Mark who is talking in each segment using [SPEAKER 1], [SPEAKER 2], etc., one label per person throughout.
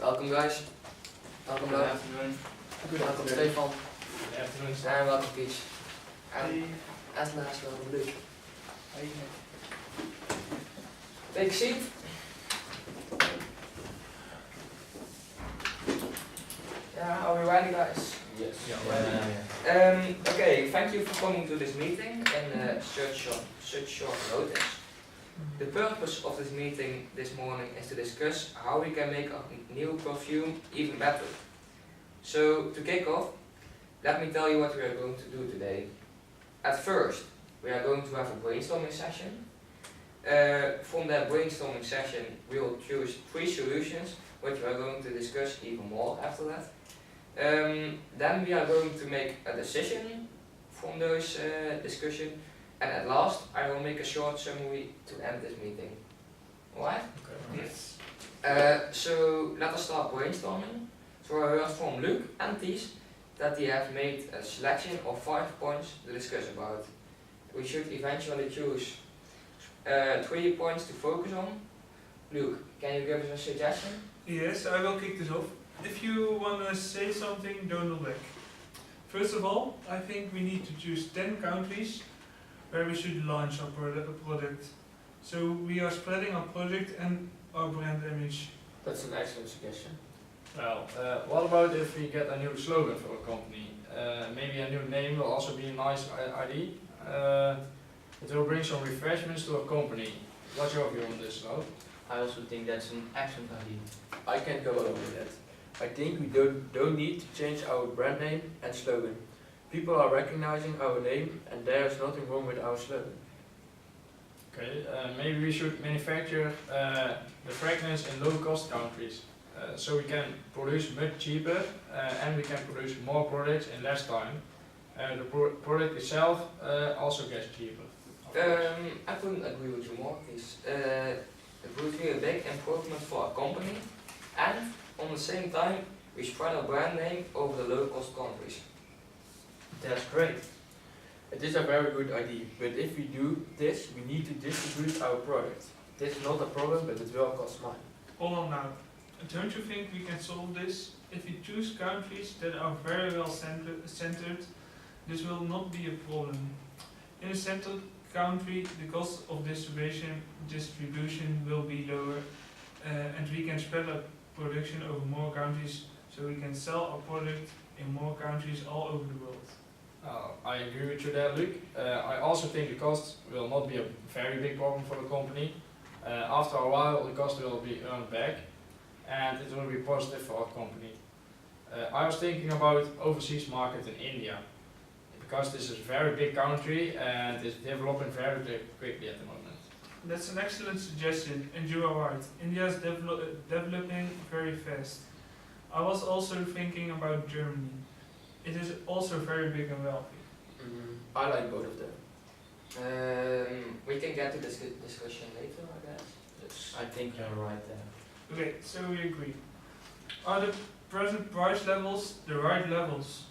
[SPEAKER 1] Welcome guys. Welcome
[SPEAKER 2] Good
[SPEAKER 1] Luuk.
[SPEAKER 2] afternoon.
[SPEAKER 1] Welcome Stefan.
[SPEAKER 2] Good afternoon,
[SPEAKER 1] En welkom Kies.
[SPEAKER 2] Hey.
[SPEAKER 1] En as laatst welkom Luuk.
[SPEAKER 2] Hey.
[SPEAKER 1] Take a seat. Yeah, are we ready guys?
[SPEAKER 2] Yes.
[SPEAKER 1] Okay, thank you for coming to this meeting in such short notice. The purpose of this meeting this morning is to discuss how we can make our new perfume even better. So, to kick off, let me tell you what we are going to do today. At first, we are going to have a brainstorming session. From that brainstorming session, we will choose 3 solutions, which we are going to discuss even more after that. Then we are going to make a decision from those discussions. And at last, I will make a short summary to end this meeting. Alright?
[SPEAKER 2] Okay.
[SPEAKER 1] Yes. So let us start brainstorming. So I heard from Luuk and Ties that they have made a selection of 5 points to discuss about. We should eventually choose 3 points to focus on. Luuk, can you give us a suggestion?
[SPEAKER 3] Yes, I will kick this off. If you want to say something, don't hold back. First of all, I think we need to choose 10 countries where we should launch our product. So we are spreading our product and our brand image.
[SPEAKER 1] That's an excellent suggestion.
[SPEAKER 2] Well, what about if we get a new slogan for a company? Maybe a new name will also be a nice idea. It will bring some refreshments to a company. What's your view on this, Luuk?
[SPEAKER 4] I also think that's an excellent idea.
[SPEAKER 5] I can go along with that. I think we don't need to change our brand name and slogan. People are recognizing our name and there is nothing wrong with our slogan.
[SPEAKER 2] Okay, maybe we should manufacture the fragrance in low-cost countries. So we can produce much cheaper and we can produce more products in less time. The product itself also gets cheaper.
[SPEAKER 1] I couldn't agree with you more, please. It would be a big improvement for our company, and on the same time, we spread our brand name over the low-cost countries.
[SPEAKER 4] That's great.
[SPEAKER 5] It is a very good idea, but if we do this, we need to distribute our product. This is not a problem, but it will cost money.
[SPEAKER 3] Hold on now. Don't you think we can solve this? If we choose countries that are very well centered, this will not be a problem. In a centered country, the cost of distribution will be lower, and we can spread our production over more countries, so we can sell our product in more countries all over the world.
[SPEAKER 2] I agree with you there, Luuk. I also think the cost will not be a very big problem for the company. After a while, the cost will be earned back, and it will be positive for our company. I was thinking about overseas market in India, because this is a very big country and it's developing very quickly at the moment.
[SPEAKER 3] That's an excellent suggestion, and you are right. India is developing very fast. I was also thinking about Germany. It is also very big and wealthy.
[SPEAKER 5] I like both of them.
[SPEAKER 1] We can get to this discussion later, I guess.
[SPEAKER 5] Yes.
[SPEAKER 4] I think you're right there.
[SPEAKER 3] Okay, so we agree. Are the present price levels the right levels?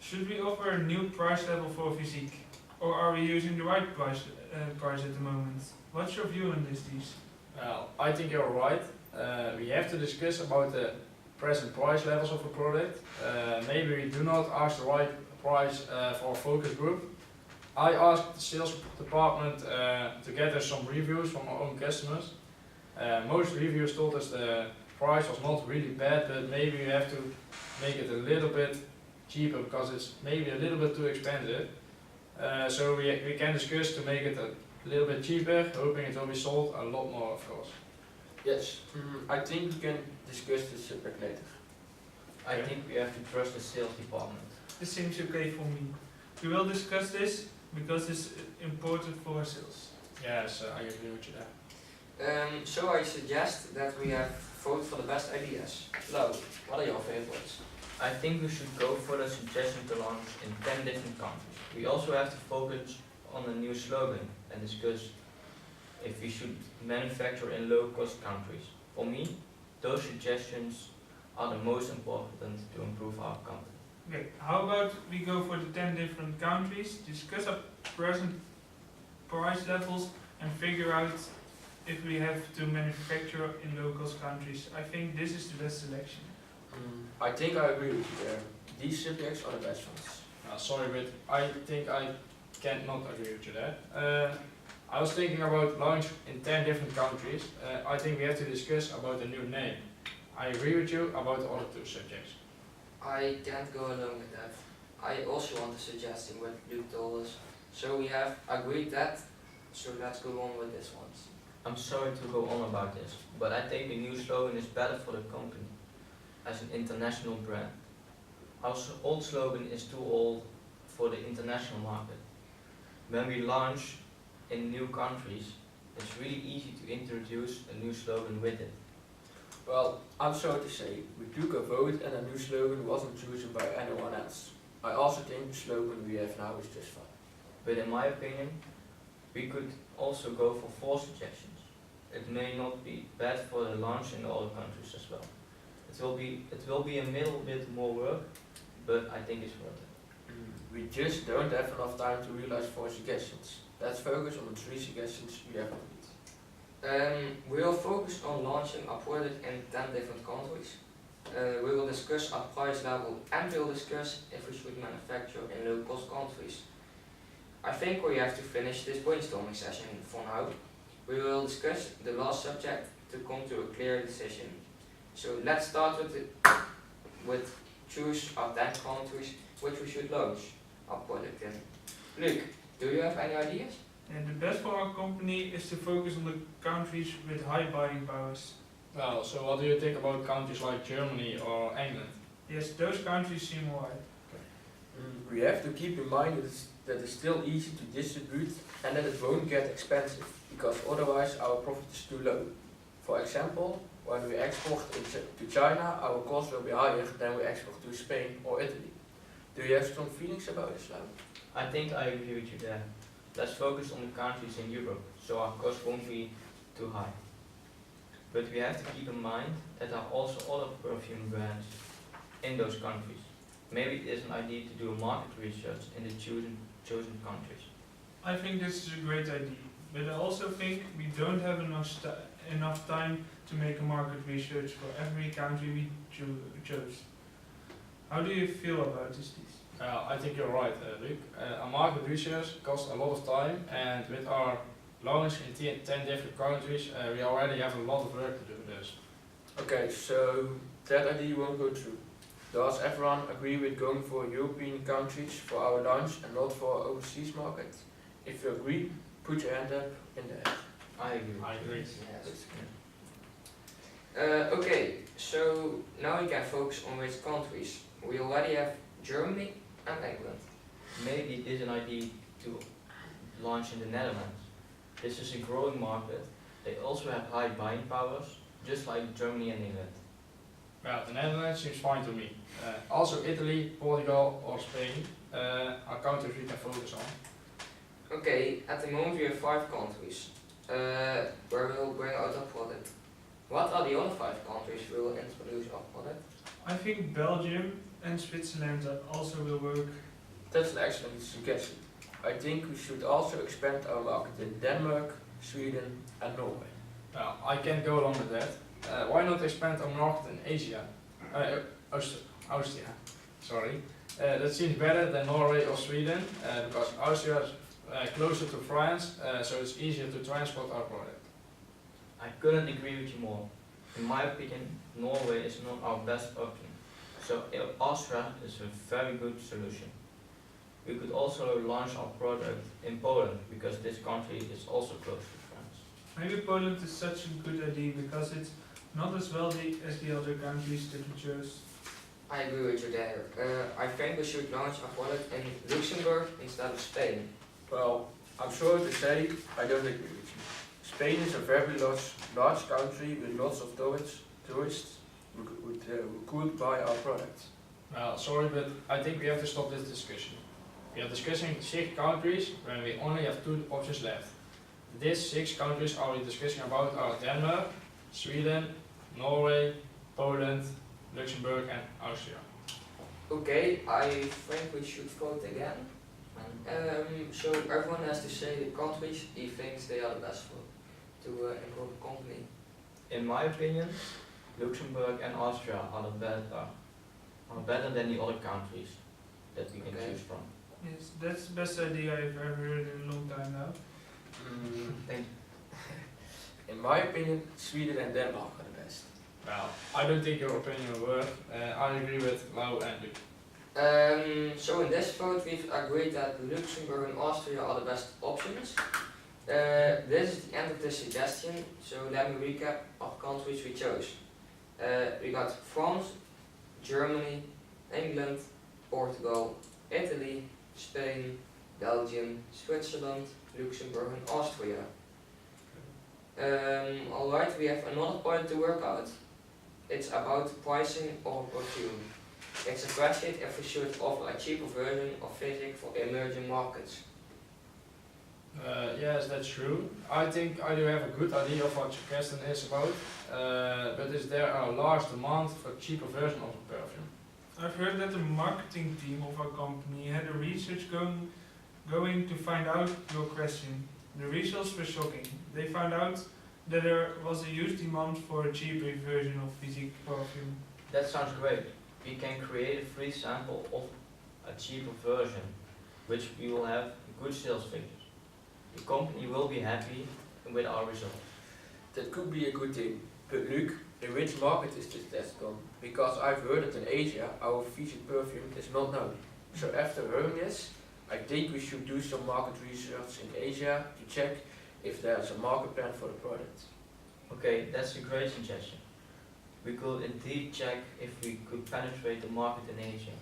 [SPEAKER 3] Should we offer a new price level for Physique? Or are we using the right price at the moment? What's your view on this, Ties?
[SPEAKER 2] Well, I think you're right. We have to discuss about the present price levels of a product. Maybe we do not ask the right price for a focus group. I asked the sales department to get us some reviews from our own customers. Most reviews told us the price was not really bad, but maybe we have to make it a little bit cheaper because it's maybe a little bit too expensive. So we can discuss to make it a little bit cheaper, hoping it will be sold a lot more, of course.
[SPEAKER 5] Yes, I think we can discuss this subject later.
[SPEAKER 4] I think we have to trust the sales department.
[SPEAKER 3] This seems okay for me. We will discuss this because it's important for our sales.
[SPEAKER 2] Yes, I agree with you there.
[SPEAKER 1] So I suggest that we have vote for the best ideas. Luuk, what are your favorites?
[SPEAKER 4] I think we should go for the suggestion to launch in 10 different countries. We also have to focus on a new slogan and discuss if we should manufacture in low-cost countries. For me, those suggestions are the most important to improve our company.
[SPEAKER 3] Okay, how about we go for the 10 different countries, discuss our present price levels and figure out if we have to manufacture in low-cost countries. I think this is the best selection.
[SPEAKER 5] I think I agree with you there. These subjects are the best ones.
[SPEAKER 2] Sorry, but I think I cannot agree with you there. I was thinking about launch in 10 different countries. I think we have to discuss about a new name. I agree with you about the other two subjects.
[SPEAKER 1] I can't go along with that. I also want to suggest what Luuk told us. So we have agreed that, so let's go on with this one.
[SPEAKER 4] I'm sorry to go on about this, but I think the new slogan is better for the company as an international brand. Our old slogan is too old for the international market. When we launch in new countries, it's really easy to introduce a new slogan with it.
[SPEAKER 5] Well, I'm sorry to say, we took a vote and a new slogan wasn't chosen by anyone else. I also think the slogan we have now is just fine.
[SPEAKER 4] But in my opinion, we could also go for 4 suggestions. It may not be bad for the launch in the other countries as well. It will be a little bit more work, but I think it's worth it.
[SPEAKER 5] We just don't have enough time to realize 4 suggestions. Let's focus on the 3 suggestions we have agreed.
[SPEAKER 1] We will focus on launching a product in 10 different countries. We will discuss our price level and we will discuss if we should manufacture in low-cost countries. I think we have to finish this brainstorming session for now. We will discuss the last subject to come to a clear decision. So let's start with choose our 10 countries which we should launch our product in. Luuk, do you have any ideas?
[SPEAKER 3] And the best for our company is to focus on the countries with high buying powers.
[SPEAKER 2] Well, so what do you think about countries like Germany or England?
[SPEAKER 3] Yes, those countries seem alright.
[SPEAKER 5] We have to keep in mind that it's still easy to distribute and that it won't get expensive, because otherwise our profit is too low. For example, when we export to China, our costs will be higher than we export to Spain or Italy. Do you have strong feelings about this, Luuk?
[SPEAKER 4] I think I agree with you there. Let's focus on the countries in Europe, so our costs won't be too high. But we have to keep in mind that there are also other perfume brands in those countries. Maybe it is an idea to do a market research in the chosen countries.
[SPEAKER 3] I think this is a great idea, but I also think we don't have enough time to make a market research for every country we chose. How do you feel about this?
[SPEAKER 2] I think you're right, Luuk. A market research costs a lot of time, and with our launch in 10 different countries, we already have a lot of work to do with this.
[SPEAKER 5] Okay, so that idea won't go through. Does everyone agree with going for European countries for our launch and not for overseas market? If you agree, put your hand up in the air.
[SPEAKER 4] I agree.
[SPEAKER 2] I agree.
[SPEAKER 1] Yes. Okay, so now we can focus on which countries. We already have Germany and England.
[SPEAKER 4] Maybe it is an idea to launch in the Netherlands. This is a growing market. They also have high buying powers, just like Germany and England.
[SPEAKER 2] Well, the Netherlands seems fine to me. Also Italy, Portugal or Spain are countries we can focus on.
[SPEAKER 1] Okay, at the moment we have 5 countries where we will bring out our product. What are the other 5 countries we will introduce our product?
[SPEAKER 3] I think Belgium and Switzerland also will work.
[SPEAKER 5] That's an excellent suggestion. I think we should also expand our market in Denmark, Sweden and Norway.
[SPEAKER 2] Well, I can go along with that. Why not expand our market in Asia? Austria, sorry. That seems better than Norway or Sweden because Austria is closer to France, so it's easier to transport our product.
[SPEAKER 4] I couldn't agree with you more. In my opinion, Norway is not our best option. So Austria is a very good solution. We could also launch our product in Poland because this country is also close to France.
[SPEAKER 3] Maybe Poland is such a good idea because it's not as wealthy as the other countries that we chose.
[SPEAKER 1] I agree with you there. I think we should launch our product in Luxembourg instead of Spain.
[SPEAKER 5] Well, I'm sorry to say, I don't agree with you. Spain is a very large country with lots of tourists who could buy our product.
[SPEAKER 2] Well, sorry, but I think we have to stop this discussion. We are discussing 6 countries when we only have 2 options left. These 6 countries are we discussing about are Denmark, Sweden, Norway, Poland, Luxembourg and Austria.
[SPEAKER 1] Okay, I think we should vote again. So everyone has to say the countries he thinks they are the best for. to improve a company?
[SPEAKER 4] In my opinion, Luxembourg and Austria are better than the other countries that we can
[SPEAKER 1] Okay.
[SPEAKER 4] choose from.
[SPEAKER 3] Yes, that's the best idea I've ever heard in a long time now.
[SPEAKER 4] Thank
[SPEAKER 5] In my opinion, Sweden and Denmark are the best.
[SPEAKER 2] Well, I don't think your opinion will work. I agree with Lau and Luuk.
[SPEAKER 1] So in this vote we've agreed that Luxembourg and Austria are the best options. This is the end of this suggestion, so let me recap our countries we chose. We got France, Germany, England, Portugal, Italy, Spain, Belgium, Switzerland, Luxembourg and Austria. Alright, we have another point to work out. It's about pricing of perfume. It's a question if we should offer a cheaper version of physic for emerging markets.
[SPEAKER 2] Yes, that's true. I think I do have a good idea of what your question is about, but is there a large demand for a cheaper version of a perfume?
[SPEAKER 3] I've heard that the marketing team of our company had a research going to find out your question. The results were shocking. They found out that there was a huge demand for a cheaper version of physique perfume.
[SPEAKER 4] That sounds great. We can create a free sample of a cheaper version, which we will have good sales figures. The company will be happy with our results.
[SPEAKER 5] That could be a good thing. But Luuk, in which market is this test done? Because I've heard that in Asia our physique perfume is not known. So after hearing this, I think we should do some market research in Asia to check if there's a market plan for the product.
[SPEAKER 4] Okay, that's a great suggestion. We could indeed check if we could penetrate the market in Asia.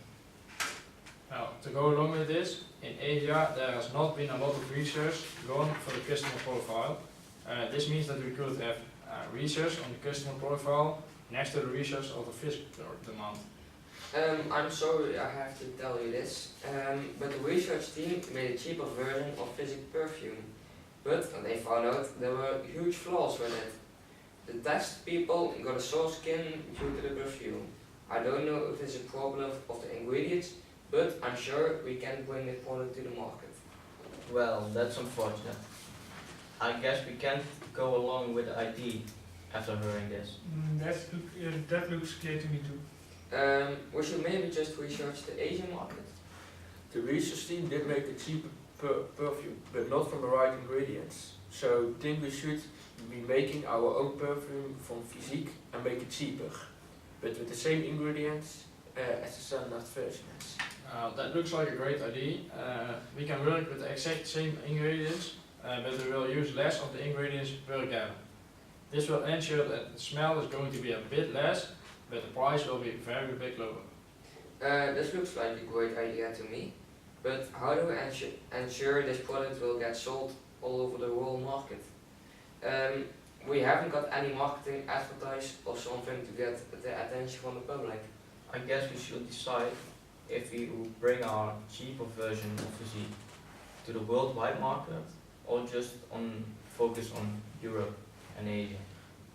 [SPEAKER 2] Now, to go along with this, in Asia there has not been a lot of research done for the customer profile. This means that we could have research on the customer profile next to the research of the physical demand.
[SPEAKER 1] I'm sorry I have to tell you this, but the research team made a cheaper version of physique perfume. But they found out there were huge flaws with it. The test people got a sore skin due to the perfume. I don't know if it's a problem of the ingredients, but I'm sure we can bring the product to the market.
[SPEAKER 4] Well, that's unfortunate. I guess we can't go along with the idea after hearing this.
[SPEAKER 3] That looks clear to me too.
[SPEAKER 1] We should maybe just research the Asian market.
[SPEAKER 5] The research team did make a cheaper perfume, but not from the right ingredients. So think we should be making our own perfume from physique and make it cheaper, but with the same ingredients as the standard version has.
[SPEAKER 2] That looks like a great idea. We can work with the exact same ingredients, but we will use less of the ingredients per gallon. This will ensure that the smell is going to be a bit less, but the price will be very big lower.
[SPEAKER 1] This looks like a great idea to me, but how do we ensure this product will get sold all over the world market? We haven't got any marketing advertise or something to get the attention from the public.
[SPEAKER 4] I guess we should decide if we will bring our cheaper version of physique to the worldwide market or just focus on Europe and Asia.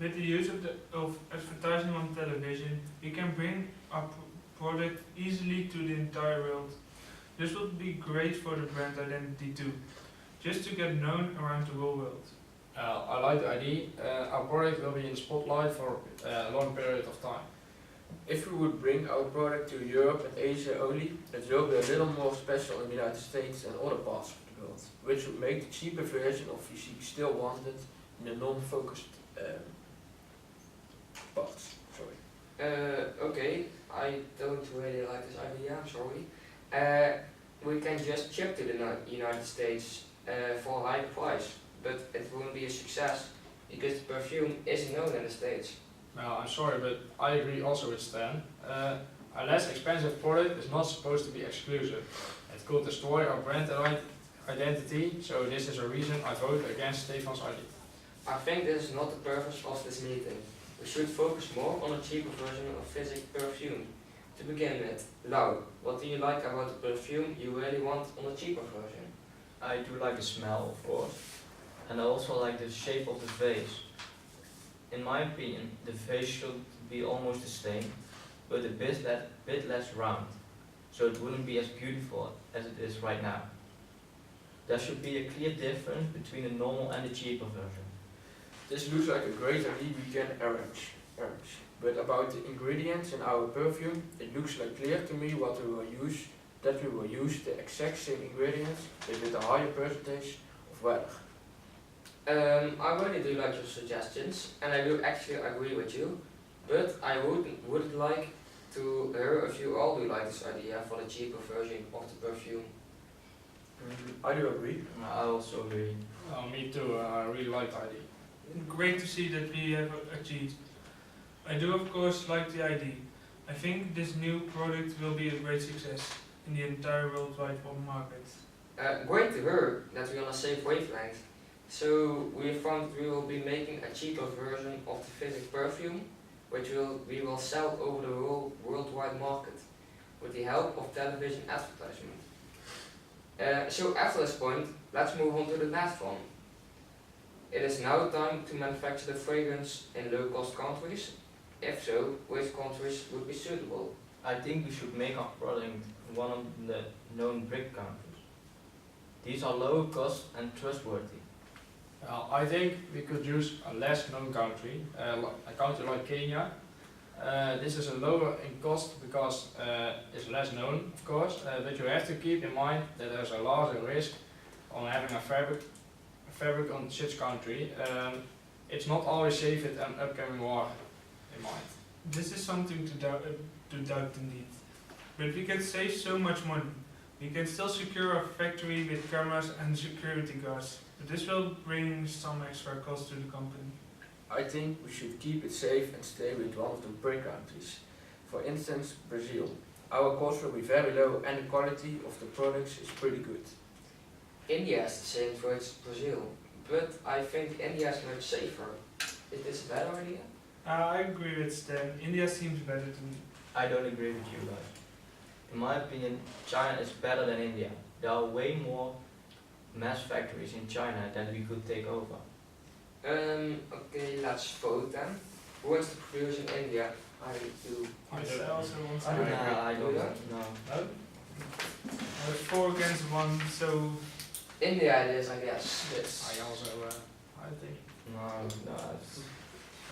[SPEAKER 3] With the use of advertising on television, we can bring our product easily to the entire world. This would be great for the brand identity too, just to get known around the whole world.
[SPEAKER 2] I like the idea. Our product will be in the spotlight for a long period of time.
[SPEAKER 5] If we would bring our product to Europe and Asia only, it will be a little more special in the United States and other parts of the world, which would make the cheaper version of physique still wanted in the non-focused parts. Sorry.
[SPEAKER 1] Okay, I don't really like this idea, I'm sorry. We can just ship to the United States for a high price, but it won't be a success because the perfume isn't known in the States.
[SPEAKER 2] Well, I'm sorry, but I agree also with Stan. A less expensive product is not supposed to be exclusive. It could destroy our brand identity, so this is a reason I vote against Stefan's idea.
[SPEAKER 1] I think this is not the purpose of this meeting. We should focus more on a cheaper version of physique perfume. To begin with, Lau, what do you like about the perfume you really want on a cheaper version?
[SPEAKER 4] I do like the smell, of course, and I also like the shape of the vase. In my opinion, the vase should be almost the same, but a bit less round, so it wouldn't be as beautiful as it is right now. There should be a clear difference between the normal and the cheaper version.
[SPEAKER 5] This looks like a great idea we can arrange. But about the ingredients in our perfume, it looks like clear to me what we will use, that we will use the exact same ingredients, but with a higher percentage of weather.
[SPEAKER 1] I really do like your suggestions, and I do actually agree with you, but I would like to hear if you all do like this idea for the cheaper version of the perfume.
[SPEAKER 5] I do agree.
[SPEAKER 4] I also agree.
[SPEAKER 2] Me too, I really like the idea.
[SPEAKER 3] Great to see that we have achieved. I do of course like the idea. I think this new product will be a great success in the entire worldwide market.
[SPEAKER 1] Great to hear that we're on a safe wavelength. So we found we will be making a cheaper version of the physics perfume, which we will sell over the worldwide market with the help of television advertisement. So after this point, let's move on to the next one. It is now time to manufacture the fragrance in low-cost countries. If so, which countries would be suitable?
[SPEAKER 4] I think we should make our product in one of the known BRIC countries. These are lower cost and trustworthy.
[SPEAKER 2] Well, I think we could use a less known country, a country like Kenya. This is a lower in cost because it's less known, of course, but you have to keep in mind that there's a larger risk on having a fabric on such country. It's not always safe with an upcoming war in mind.
[SPEAKER 3] This is something to doubt indeed. But we can save so much money. We can still secure our factory with cameras and security guards, but this will bring some extra cost to the company.
[SPEAKER 5] I think we should keep it safe and stay with one of the BRIC countries. For instance, Brazil. Our costs will be very low and the quality of the products is pretty good.
[SPEAKER 1] India is the same for its Brazil, but I think India is much safer. Is this a better idea?
[SPEAKER 3] I agree with Stan. India seems better to me.
[SPEAKER 4] I don't agree with you guys. In my opinion, China is better than India. There are way more mass factories in China that we could take over.
[SPEAKER 1] Okay, let's vote then. Who wants to produce in India? I do.
[SPEAKER 2] I
[SPEAKER 3] Yes,
[SPEAKER 2] don't-
[SPEAKER 3] I also want to.
[SPEAKER 2] I don't
[SPEAKER 3] agree.
[SPEAKER 2] agree.
[SPEAKER 4] I don't know.
[SPEAKER 2] No?
[SPEAKER 3] 4 against 1, so
[SPEAKER 1] India it is, I guess. Yes.
[SPEAKER 2] I also, I think.
[SPEAKER 4] No, it's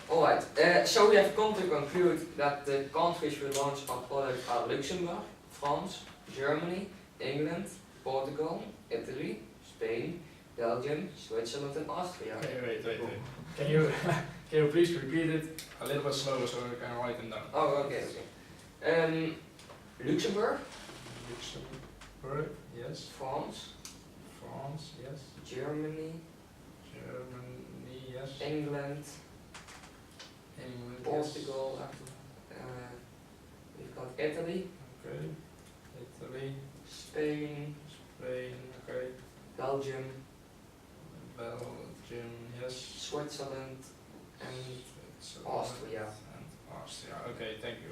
[SPEAKER 1] Alright, so we have come to conclude that the countries we launch our product are Luxembourg, France, Germany, England, Portugal, Italy, Spain, Belgium, Switzerland and Austria.
[SPEAKER 2] Okay, wait. Can you can you please repeat it a little bit slower so I can write them down?
[SPEAKER 1] Oh, okay. Luxembourg,
[SPEAKER 2] Luxembourg, yes.
[SPEAKER 1] France,
[SPEAKER 2] France, yes.
[SPEAKER 1] Germany,
[SPEAKER 2] Germany, yes.
[SPEAKER 1] England,
[SPEAKER 2] England,
[SPEAKER 1] Portugal, we've got Italy,
[SPEAKER 2] yes. Okay. Italy,
[SPEAKER 1] Spain,
[SPEAKER 2] Spain, okay.
[SPEAKER 1] Belgium,
[SPEAKER 2] Belgium, yes.
[SPEAKER 1] Switzerland and
[SPEAKER 2] Switzerland
[SPEAKER 1] Austria.
[SPEAKER 2] And Austria. Okay, thank you.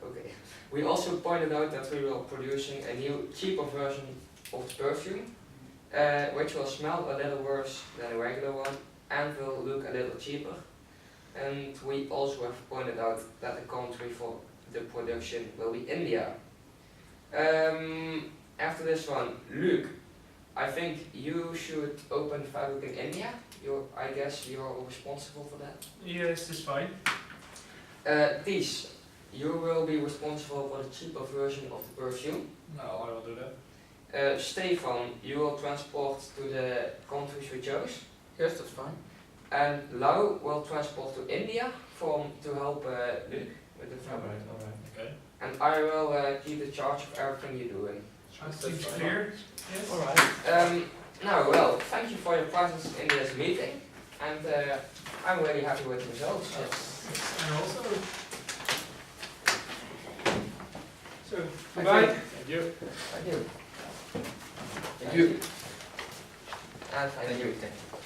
[SPEAKER 1] Okay. We also pointed out that we will producing a new, cheaper version of the perfume, which will smell a little worse than a regular one and will look a little cheaper. And we also have pointed out that the country for the production will be India. After this one, Luuk, I think you should open fabric in India. I guess you're responsible for that.
[SPEAKER 3] yes, it's fine.
[SPEAKER 1] Ties, you will be responsible for the cheaper version of the perfume.
[SPEAKER 2] No, I will do that.
[SPEAKER 1] Stefan, you will transport to the countries we chose.
[SPEAKER 5] Yes, that's fine.
[SPEAKER 1] And Lau will transport to India to help Luuk with the fabric.
[SPEAKER 4] alright.
[SPEAKER 2] Okay.
[SPEAKER 1] And I will keep the charge of everything you're doing.
[SPEAKER 3] Seems clear. Yes.
[SPEAKER 2] Alright.
[SPEAKER 1] Now, well, thank you for your presence in this meeting. And I'm really happy with the results.
[SPEAKER 3] And also, so
[SPEAKER 1] Thank
[SPEAKER 3] goodbye.
[SPEAKER 2] Thank you.
[SPEAKER 1] Thank you.
[SPEAKER 5] Thank you.
[SPEAKER 1] And thank you.
[SPEAKER 4] Thank you.